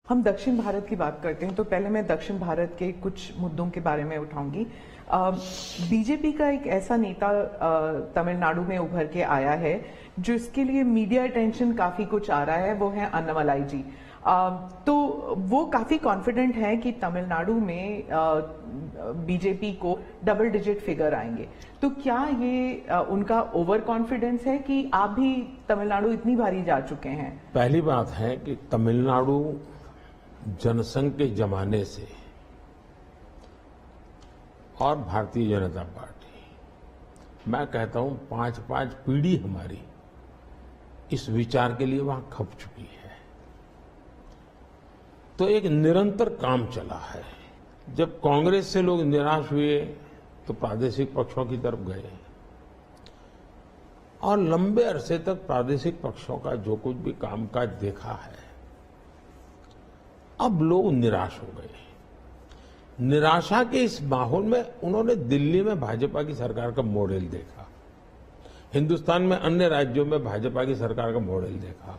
हम दक्षिण भारत की बात करते हैं तो पहले मैं दक्षिण भारत के कुछ मुद्दों के बारे में उठाऊंगी। बीजेपी का एक ऐसा नेता तमिलनाडु में उभर के आया है जो इसके लिए मीडिया अटेंशन काफी कुछ आ रहा है, वो है अन्नामलाई जी। तो वो काफी कॉन्फिडेंट है कि तमिलनाडु में बीजेपी को डबल डिजिट फिगर आएंगे। तो क्या ये उनका ओवर कॉन्फिडेंस है कि आप भी तमिलनाडु इतनी बारी जा चुके हैं? पहली बात है कि तमिलनाडु जनसंघ के जमाने से और भारतीय जनता पार्टी, मैं कहता हूं 5-5 पीढ़ी हमारी इस विचार के लिए वहां खप चुकी है। तो एक निरंतर काम चला है। जब कांग्रेस से लोग निराश हुए तो प्रादेशिक पक्षों की तरफ गए और लंबे अरसे तक प्रादेशिक पक्षों का जो कुछ भी कामकाज देखा है, अब लोग निराश हो गए। निराशा के इस माहौल में उन्होंने दिल्ली में भाजपा की सरकार का मॉडल देखा, हिंदुस्तान में अन्य राज्यों में भाजपा की सरकार का मॉडल देखा,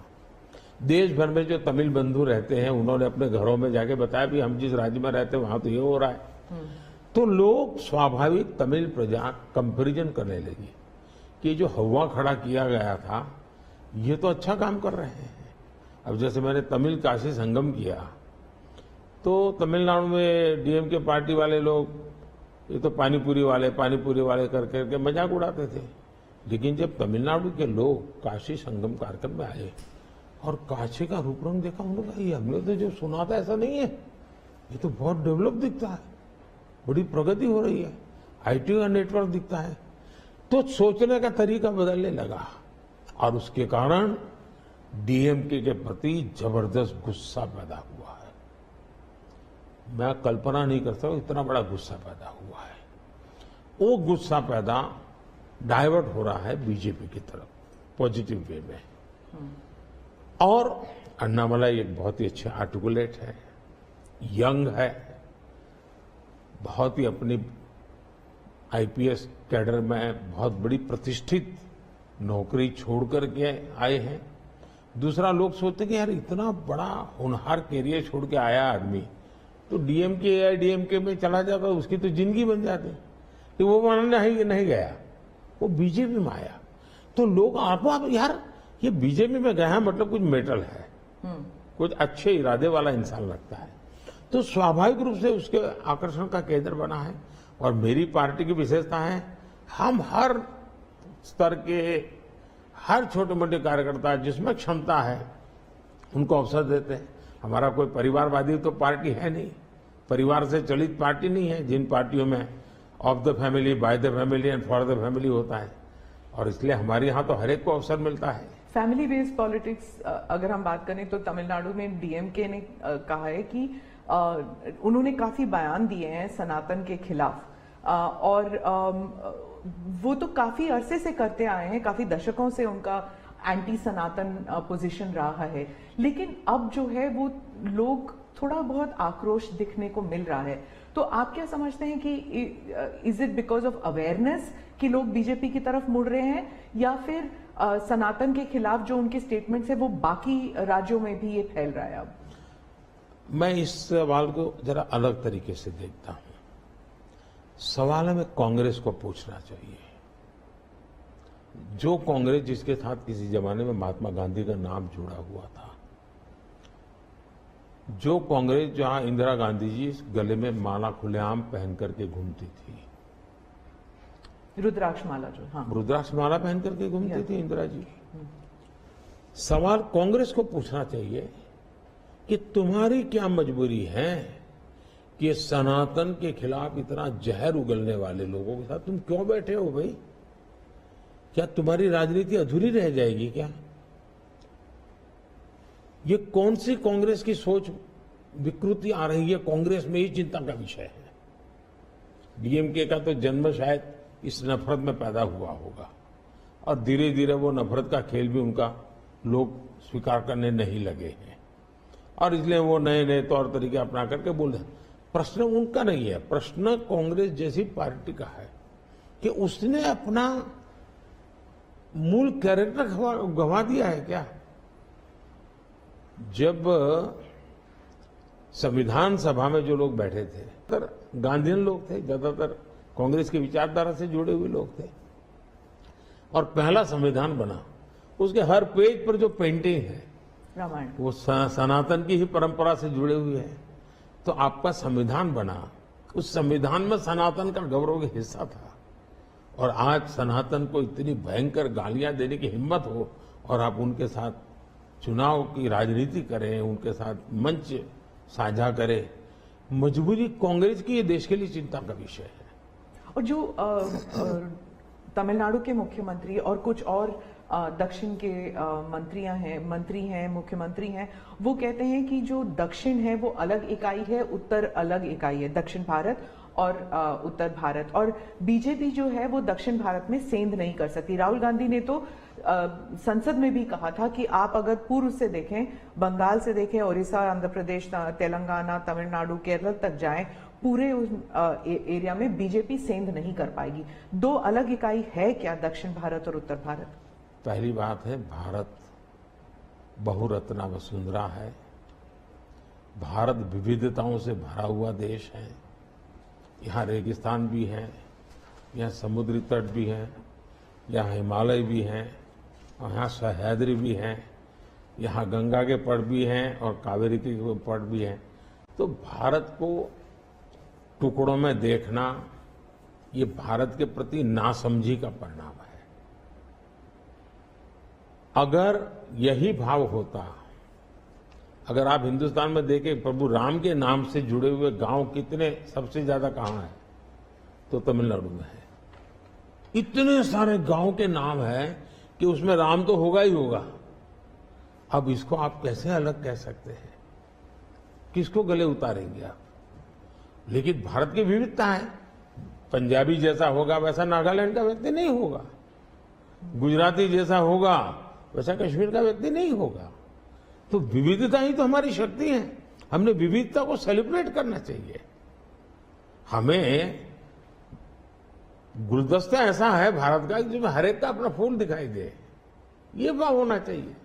देश भर में जो तमिल बंधु रहते हैं उन्होंने अपने घरों में जाके बताया भी हम जिस राज्य में रहते हैं वहां तो ये हो रहा है। तो लोग स्वाभाविक तमिल प्रजा कंपैरिजन करने लगी कि जो हवा खड़ा किया गया था ये तो अच्छा काम कर रहे हैं। अब जैसे मैंने तमिल काशी संगम किया तो तमिलनाडु में डीएमके पार्टी वाले लोग ये तो पानीपुरी वाले कर करके मजाक उड़ाते थे, लेकिन जब तमिलनाडु के लोग काशी संगम कार्यक्रम में आए और काशी का रूप रंग देखा, उन्होंने कहा ये हमने तो जो सुना था ऐसा नहीं है, ये तो बहुत डेवलप दिखता है, बड़ी प्रगति हो रही है, आईटी का नेटवर्क दिखता है। तो सोचने का तरीका बदलने लगा और उसके कारण डीएमके के प्रति जबरदस्त गुस्सा पैदा हुआ है। मैं कल्पना नहीं करता हूं इतना बड़ा गुस्सा पैदा हुआ है। वो गुस्सा पैदा डाइवर्ट हो रहा है बीजेपी की तरफ पॉजिटिव वे में। और अन्नामलाई एक बहुत ही अच्छे आर्टिकुलेट है, यंग है, बहुत ही अपनी आईपीएस कैडर में बहुत बड़ी प्रतिष्ठित नौकरी छोड़ करके आए हैं। दूसरा, लोग सोचते हैं कि यार इतना बड़ा होनहार कैरियर छोड़ के आया आदमी तो डीएमके एआईडीएमके में चला जाता उसकी तो जिंदगी बन जाती, तो वो मानना नहीं गया, वो बीजेपी में आया। तो लोग आप यार ये बीजेपी में गया है मतलब कुछ मेटल है, कुछ अच्छे इरादे वाला इंसान लगता है, तो स्वाभाविक रूप से उसके आकर्षण का केंद्र बना है। और मेरी पार्टी की विशेषता है, हम हर स्तर के हर छोटे मोटे कार्यकर्ता जिसमें क्षमता है उनको अवसर देते हैं। हमारा कोई परिवारवादी तो पार्टी है नहीं, परिवार से चलित पार्टी नहीं है, जिन पार्टियों में of the family, by the family and for the family होता है, और इसलिए हमारे यहाँ तो हर एक को अवसर मिलता है। फैमिली बेस्ड पॉलिटिक्स अगर हम बात करें तो तमिलनाडु में डीएमके ने कहा है कि उन्होंने काफी बयान दिए हैं सनातन के खिलाफ, और वो तो काफी अरसे से करते आए हैं, काफी दशकों से उनका एंटी सनातन पोजीशन रहा है, लेकिन अब जो है वो लोग थोड़ा बहुत आक्रोश दिखने को मिल रहा है। तो आप क्या समझते हैं कि is it because of awareness कि लोग बीजेपी की तरफ मुड़ रहे हैं, या फिर सनातन के खिलाफ जो उनके स्टेटमेंट्स है वो बाकी राज्यों में भी ये फैल रहा है? अब मैं इस सवाल को जरा अलग तरीके से देखता हूं। सवाल हमें कांग्रेस को पूछना चाहिए। जो कांग्रेस जिसके साथ किसी जमाने में महात्मा गांधी का नाम जुड़ा हुआ था, जो कांग्रेस जहां इंदिरा गांधी जी गले में माला खुलेआम पहन करके घूमती थी, रुद्राक्ष माला, जो हाँ रुद्राक्ष माला पहन करके घूमती थी इंदिरा जी। सवाल कांग्रेस को पूछना चाहिए कि तुम्हारी क्या मजबूरी है कि सनातन के खिलाफ इतना जहर उगलने वाले लोगों के साथ तुम क्यों बैठे हो भाई? क्या तुम्हारी राजनीति अधूरी रह जाएगी क्या? ये कौन सी कांग्रेस की सोच विकृति आ रही है? कांग्रेस में ही चिंता का विषय है। डीएमके का तो जन्म शायद इस नफरत में पैदा हुआ होगा, और धीरे धीरे वो नफरत का खेल भी उनका लोग स्वीकार करने नहीं लगे हैं, और इसलिए वो नए नए तौर तरीके अपना करके बोल रहे हैं। प्रश्न उनका नहीं है, प्रश्न कांग्रेस जैसी पार्टी का है कि उसने अपना मूल कैरेक्टर गंवा दिया है क्या? जब संविधान सभा में जो लोग बैठे थे ज्यादातर गांधीयन लोग थे, ज्यादातर कांग्रेस की विचारधारा से जुड़े हुए लोग थे। और पहला संविधान बना, उसके हर पेज पर जो पेंटिंग है रामायण, वो सनातन की ही परंपरा से जुड़े हुए हैं। तो आपका संविधान बना, उस संविधान में सनातन का गौरव का हिस्सा था। और आज सनातन को इतनी भयंकर गालियां देने की हिम्मत हो और आप उनके साथ चुनाव की राजनीति करें, उनके साथ मंच साझा करें, मजबूरी कांग्रेस की ये देश के लिए चिंता का विषय है। और जो तमिलनाडु के मुख्यमंत्री और कुछ और दक्षिण के मंत्री हैं, मुख्यमंत्री हैं, वो कहते हैं कि जो दक्षिण है वो अलग इकाई है, उत्तर अलग इकाई है, दक्षिण भारत और उत्तर भारत। और बीजेपी जो है वो दक्षिण भारत में सेंध नहीं कर सकती। राहुल गांधी ने तो संसद में भी कहा था कि आप अगर पूर्व से देखें, बंगाल से देखें, उड़ीसा, आंध्र प्रदेश, तेलंगाना, तमिलनाडु, केरल तक जाएं, पूरे उस एरिया में बीजेपी सेंध नहीं कर पाएगी। दो अलग इकाई है क्या दक्षिण भारत और उत्तर भारत? पहली बात है, भारत बहुरत्ना वसुंधरा है। भारत विविधताओं से भरा हुआ देश है। यहाँ रेगिस्तान भी है, यहाँ समुद्री तट भी है, यहाँ हिमालय भी है, और यहाँ सह्याद्री भी है, यहाँ गंगा के पट भी हैं और कावेरी के पट भी हैं। तो भारत को टुकड़ों में देखना, ये भारत के प्रति नासमझी का परिणाम है। अगर यही भाव होता, अगर आप हिंदुस्तान में देखें प्रभु राम के नाम से जुड़े हुए गांव कितने सबसे ज्यादा कहां है, तो तमिलनाडु में है। इतने सारे गांव के नाम है कि उसमें राम तो होगा ही होगा। अब इसको आप कैसे अलग कह सकते हैं? किसको गले उतारेंगे आप? लेकिन भारत की विविधता है। पंजाबी जैसा होगा वैसा नागालैंड का व्यक्ति नहीं होगा, गुजराती जैसा होगा वैसा कश्मीर का व्यक्ति नहीं होगा। तो विविधता ही तो हमारी शक्ति है। हमने विविधता को सेलिब्रेट करना चाहिए। हमें गुलदस्ता ऐसा है भारत का जिसमें हर एक का अपना फूल दिखाई दे, ये भाव होना चाहिए।